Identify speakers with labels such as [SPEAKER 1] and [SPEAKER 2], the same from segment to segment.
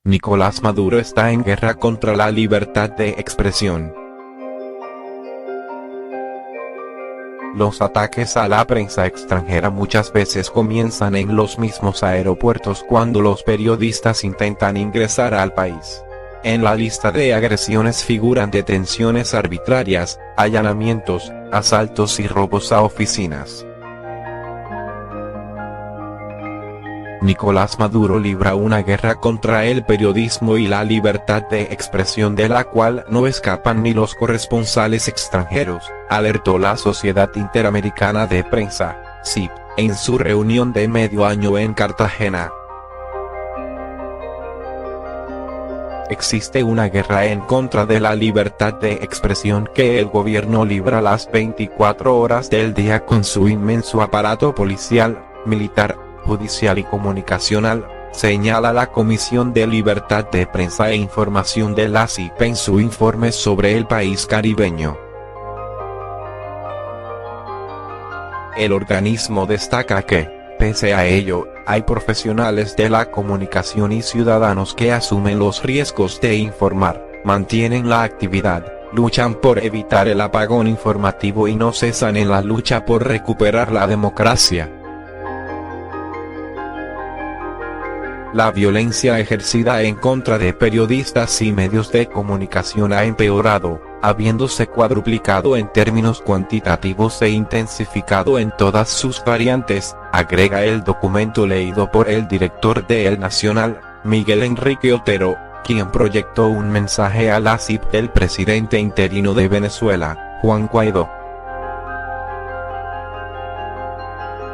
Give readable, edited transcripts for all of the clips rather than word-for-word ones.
[SPEAKER 1] Nicolás Maduro está en guerra contra la libertad de expresión. Los ataques a la prensa extranjera muchas veces comienzan en los mismos aeropuertos cuando los periodistas intentan ingresar al país. En la lista de agresiones figuran detenciones arbitrarias, allanamientos, asaltos y robos a oficinas. Nicolás Maduro libra una guerra contra el periodismo y la libertad de expresión de la cual no escapan ni los corresponsales extranjeros, alertó la Sociedad Interamericana de Prensa, SIP, en su reunión de medio año en Cartagena. Existe una guerra en contra de la libertad de expresión que el gobierno libra las 24 horas del día con su inmenso aparato policial, militar, judicial y comunicacional, señala la Comisión de Libertad de Prensa e Información de la SIP en su informe sobre el país caribeño. El organismo destaca que, pese a ello, hay profesionales de la comunicación y ciudadanos que asumen los riesgos de informar, mantienen la actividad, luchan por evitar el apagón informativo y no cesan en la lucha por recuperar la democracia. La violencia ejercida en contra de periodistas y medios de comunicación ha empeorado, habiéndose cuadruplicado en términos cuantitativos e intensificado en todas sus variantes, agrega el documento leído por el director de El Nacional, Miguel Enrique Otero, quien proyectó un mensaje a la SIP del presidente interino de Venezuela, Juan Guaidó.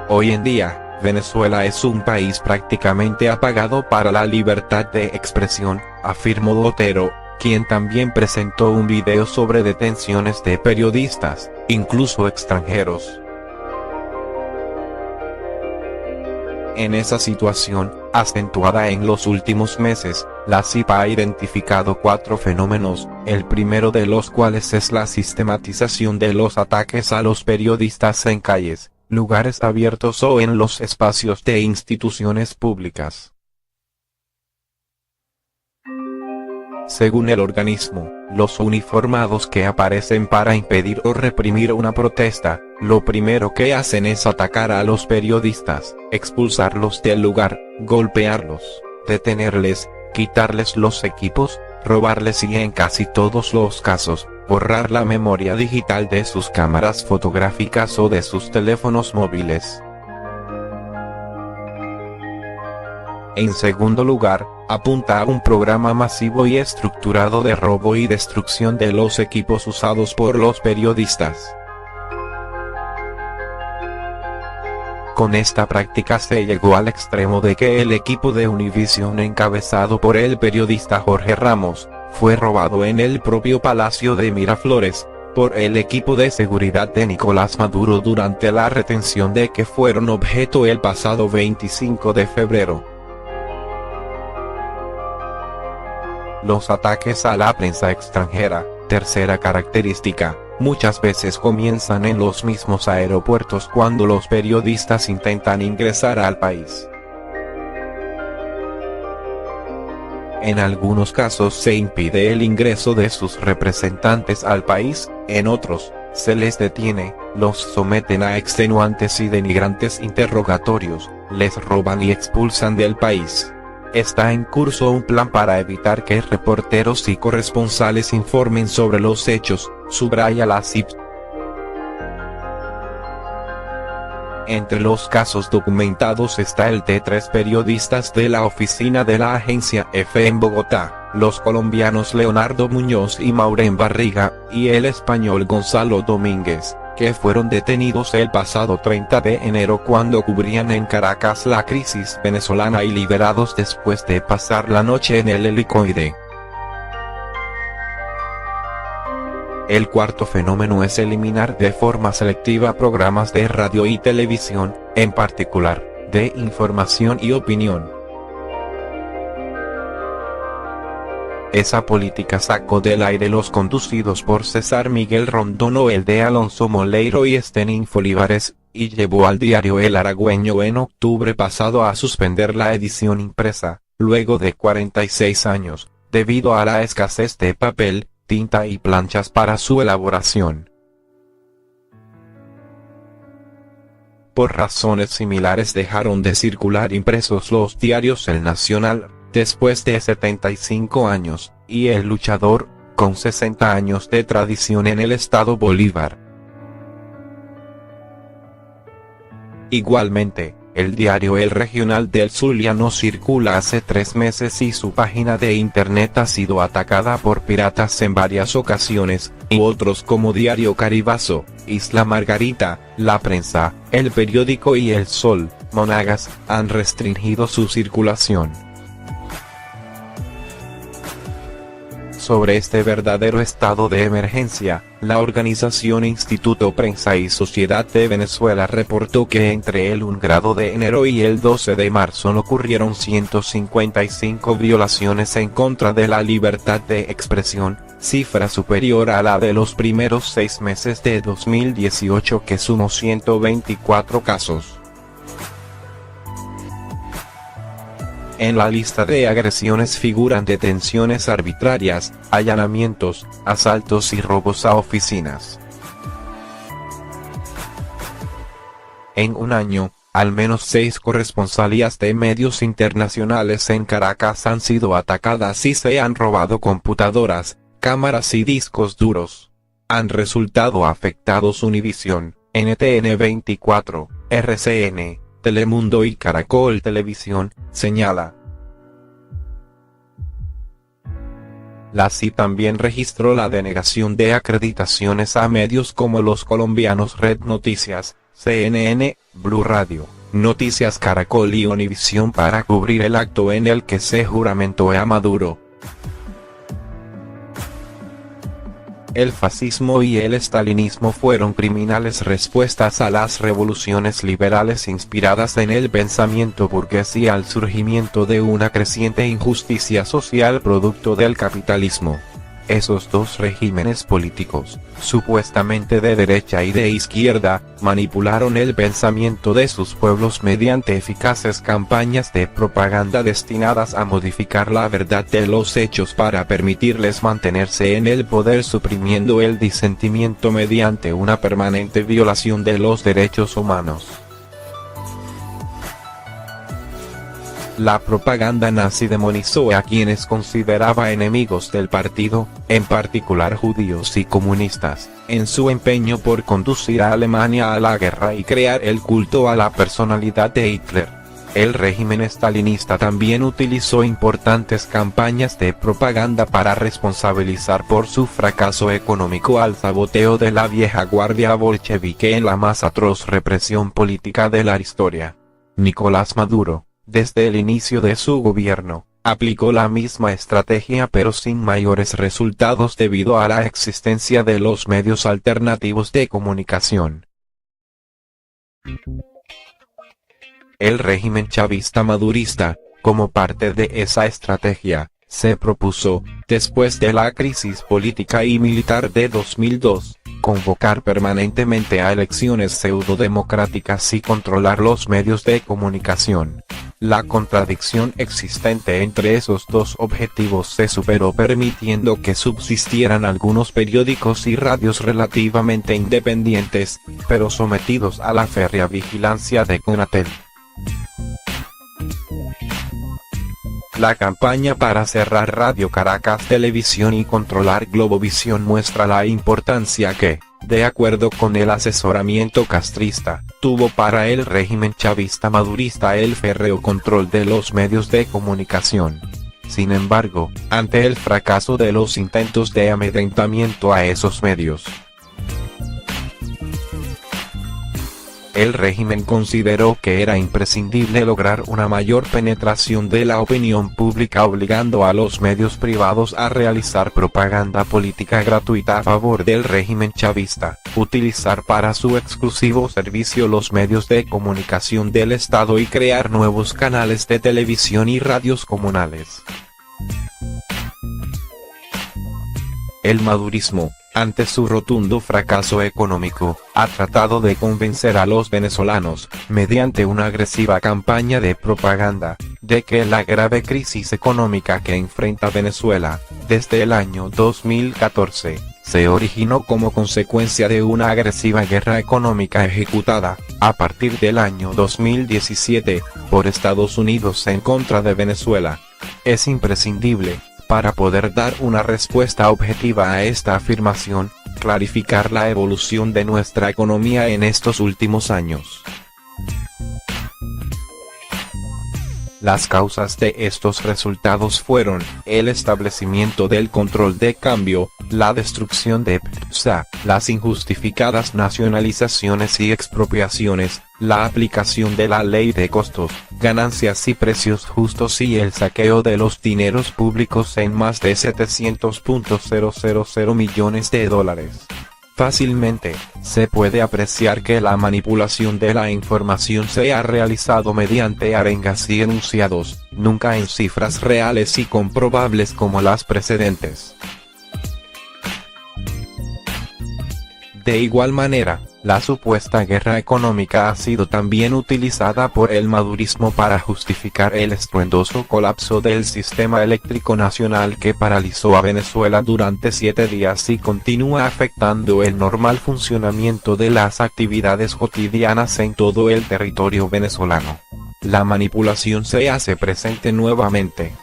[SPEAKER 1] Hoy en día, Venezuela es un país prácticamente apagado para la libertad de expresión, afirmó Otero, quien también presentó un video sobre detenciones de periodistas, incluso extranjeros. En esa situación, acentuada en los últimos meses, la SIP ha identificado 4 fenómenos, el primero de los cuales es la sistematización de los ataques a los periodistas en calles, lugares abiertos o en los espacios de instituciones públicas. Según el organismo, los uniformados que aparecen para impedir o reprimir una protesta, lo primero que hacen es atacar a los periodistas, expulsarlos del lugar, golpearlos, detenerles, quitarles los equipos, robarles y en casi todos los casos, borrar la memoria digital de sus cámaras fotográficas o de sus teléfonos móviles. En segundo lugar, apunta a un programa masivo y estructurado de robo y destrucción de los equipos usados por los periodistas. Con esta práctica se llegó al extremo de que el equipo de Univision encabezado por el periodista Jorge Ramos, fue robado en el propio Palacio de Miraflores, por el equipo de seguridad de Nicolás Maduro durante la retención de que fueron objeto el pasado 25 de febrero. Los ataques a la prensa extranjera, tercera característica, muchas veces comienzan en los mismos aeropuertos cuando los periodistas intentan ingresar al país. En algunos casos se impide el ingreso de sus representantes al país, en otros, se les detiene, los someten a extenuantes y denigrantes interrogatorios, les roban y expulsan del país. Está en curso un plan para evitar que reporteros y corresponsales informen sobre los hechos, subraya la SIP. Entre los casos documentados está el de 3 periodistas de la oficina de la agencia EFE en Bogotá, los colombianos Leonardo Muñoz y Maureen Barriga, y el español Gonzalo Domínguez, que fueron detenidos el pasado 30 de enero cuando cubrían en Caracas la crisis venezolana y liberados después de pasar la noche en el helicoide. El cuarto fenómeno es eliminar de forma selectiva programas de radio y televisión, en particular, de información y opinión. Esa política sacó del aire los conducidos por César Miguel Rondón o el de Alonso Moleiro y Estenín Folívares, y llevó al diario El Aragüeño en octubre pasado a suspender la edición impresa, luego de 46 años, debido a la escasez de papel, tinta y planchas para su elaboración. Por razones similares dejaron de circular impresos los diarios El Nacional, después de 75 años, y El Luchador, con 60 años de tradición en el estado Bolívar. Igualmente, el diario El Regional del Zulia no circula hace 3 meses y su página de internet ha sido atacada por piratas en varias ocasiones, y otros como Diario Caribazo, Isla Margarita, La Prensa, El Periódico y El Sol, Monagas, han restringido su circulación. Sobre este verdadero estado de emergencia, la organización Instituto Prensa y Sociedad de Venezuela reportó que entre el 1 de enero y el 12 de marzo ocurrieron 155 violaciones en contra de la libertad de expresión, cifra superior a la de los primeros 6 meses de 2018 que sumó 124 casos. En la lista de agresiones figuran detenciones arbitrarias, allanamientos, asaltos y robos a oficinas. En un año, al menos 6 corresponsalías de medios internacionales en Caracas han sido atacadas y se han robado computadoras, cámaras y discos duros. Han resultado afectados Univisión, NTN 24, RCN, Telemundo y Caracol Televisión, señala. La CI también registró la denegación de acreditaciones a medios como los colombianos Red Noticias, CNN, Blue Radio, Noticias Caracol y Univisión para cubrir el acto en el que se juramentó a Maduro. El fascismo y el estalinismo fueron criminales respuestas a las revoluciones liberales inspiradas en el pensamiento burgués y al surgimiento de una creciente injusticia social producto del capitalismo. Esos dos regímenes políticos, supuestamente de derecha y de izquierda, manipularon el pensamiento de sus pueblos mediante eficaces campañas de propaganda destinadas a modificar la verdad de los hechos para permitirles mantenerse en el poder, suprimiendo el disentimiento mediante una permanente violación de los derechos humanos. La propaganda nazi demonizó a quienes consideraba enemigos del partido, en particular judíos y comunistas, en su empeño por conducir a Alemania a la guerra y crear el culto a la personalidad de Hitler. El régimen estalinista también utilizó importantes campañas de propaganda para responsabilizar por su fracaso económico al saboteo de la vieja guardia bolchevique en la más atroz represión política de la historia. Nicolás Maduro, desde el inicio de su gobierno, aplicó la misma estrategia pero sin mayores resultados debido a la existencia de los medios alternativos de comunicación. El régimen chavista madurista, como parte de esa estrategia, se propuso, después de la crisis política y militar de 2002, convocar permanentemente a elecciones pseudodemocráticas y controlar los medios de comunicación. La contradicción existente entre esos dos objetivos se superó permitiendo que subsistieran algunos periódicos y radios relativamente independientes, pero sometidos a la férrea vigilancia de Conatel. La campaña para cerrar Radio Caracas Televisión y controlar Globovisión muestra la importancia que, de acuerdo con el asesoramiento castrista, tuvo para el régimen chavista madurista el férreo control de los medios de comunicación. Sin embargo, ante el fracaso de los intentos de amedrentamiento a esos medios, el régimen consideró que era imprescindible lograr una mayor penetración de la opinión pública obligando a los medios privados a realizar propaganda política gratuita a favor del régimen chavista, utilizar para su exclusivo servicio los medios de comunicación del Estado y crear nuevos canales de televisión y radios comunales. El madurismo, ante su rotundo fracaso económico, ha tratado de convencer a los venezolanos, mediante una agresiva campaña de propaganda, de que la grave crisis económica que enfrenta Venezuela, desde el año 2014, se originó como consecuencia de una agresiva guerra económica ejecutada, a partir del año 2017, por Estados Unidos en contra de Venezuela. Es imprescindible, para poder dar una respuesta objetiva a esta afirmación, clarificar la evolución de nuestra economía en estos últimos años. Las causas de estos resultados fueron, el establecimiento del control de cambio, la destrucción de PDVSA, las injustificadas nacionalizaciones y expropiaciones, la aplicación de la ley de costos, ganancias y precios justos y el saqueo de los dineros públicos en más de 700.000 millones de dólares. Fácilmente, se puede apreciar que la manipulación de la información se ha realizado mediante arengas y enunciados, nunca en cifras reales y comprobables como las precedentes. De igual manera, la supuesta guerra económica ha sido también utilizada por el madurismo para justificar el estruendoso colapso del sistema eléctrico nacional que paralizó a Venezuela durante 7 días y continúa afectando el normal funcionamiento de las actividades cotidianas en todo el territorio venezolano. La manipulación se hace presente nuevamente.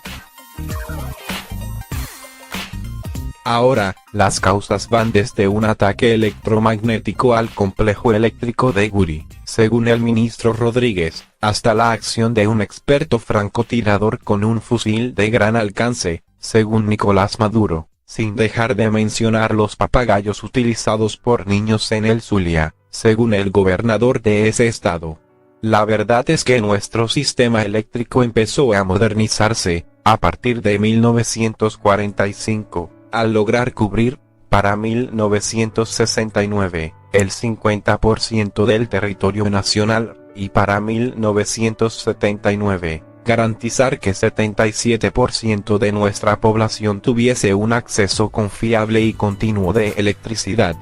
[SPEAKER 1] Ahora, las causas van desde un ataque electromagnético al complejo eléctrico de Guri, según el ministro Rodríguez, hasta la acción de un experto francotirador con un fusil de gran alcance, según Nicolás Maduro, sin dejar de mencionar los papagayos utilizados por niños en el Zulia, según el gobernador de ese estado. La verdad es que nuestro sistema eléctrico empezó a modernizarse, a partir de 1945. Al lograr cubrir, para 1969, el 50% del territorio nacional, y para 1979, garantizar que 77% de nuestra población tuviese un acceso confiable y continuo de electricidad.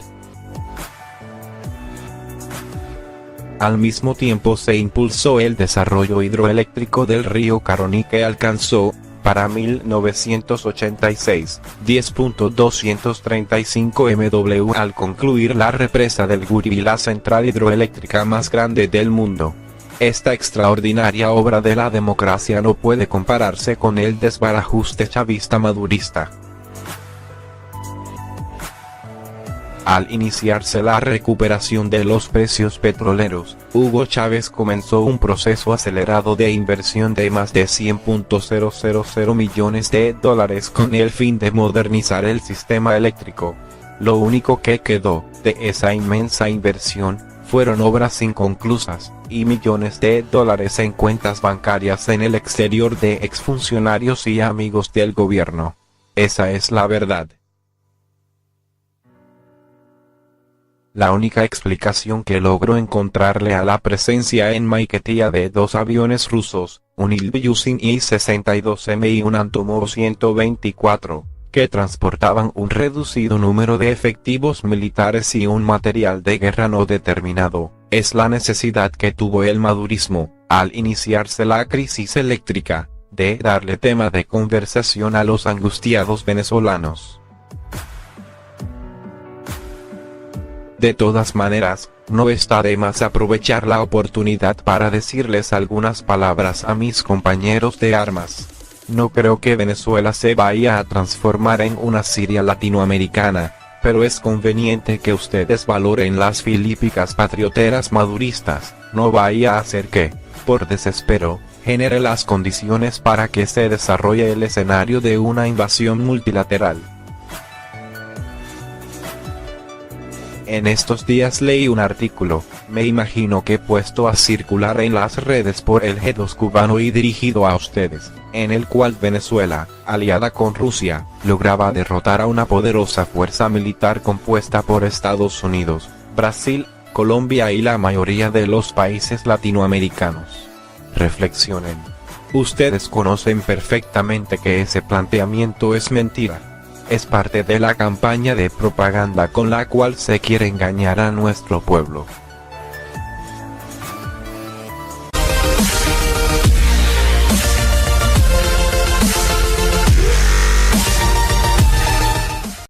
[SPEAKER 1] Al mismo tiempo se impulsó el desarrollo hidroeléctrico del río Caroní que alcanzó, para 1986, 10.235 MW al concluir la represa del Guri, la central hidroeléctrica más grande del mundo. Esta extraordinaria obra de la democracia no puede compararse con el desbarajuste chavista madurista. Al iniciarse la recuperación de los precios petroleros, Hugo Chávez comenzó un proceso acelerado de inversión de más de 100.000 millones de dólares con el fin de modernizar el sistema eléctrico. Lo único que quedó de esa inmensa inversión fueron obras inconclusas, y millones de dólares en cuentas bancarias en el exterior de exfuncionarios y amigos del gobierno. Esa es la verdad. La única explicación que logró encontrarle a la presencia en Maiquetía de 2 aviones rusos, un Ilyushin I-62M y un Antonov 124, que transportaban un reducido número de efectivos militares y un material de guerra no determinado, es la necesidad que tuvo el madurismo, al iniciarse la crisis eléctrica, de darle tema de conversación a los angustiados venezolanos. De todas maneras, no está de más aprovechar la oportunidad para decirles algunas palabras a mis compañeros de armas. No creo que Venezuela se vaya a transformar en una Siria latinoamericana, pero es conveniente que ustedes valoren las filípicas patrioteras maduristas, no vaya a hacer que, por desespero, genere las condiciones para que se desarrolle el escenario de una invasión multilateral. En estos días leí un artículo, me imagino que puesto a circular en las redes por el G2 cubano y dirigido a ustedes, en el cual Venezuela, aliada con Rusia, lograba derrotar a una poderosa fuerza militar compuesta por Estados Unidos, Brasil, Colombia y la mayoría de los países latinoamericanos. Reflexionen. Ustedes conocen perfectamente que ese planteamiento es mentira. Es parte de la campaña de propaganda con la cual se quiere engañar a nuestro pueblo.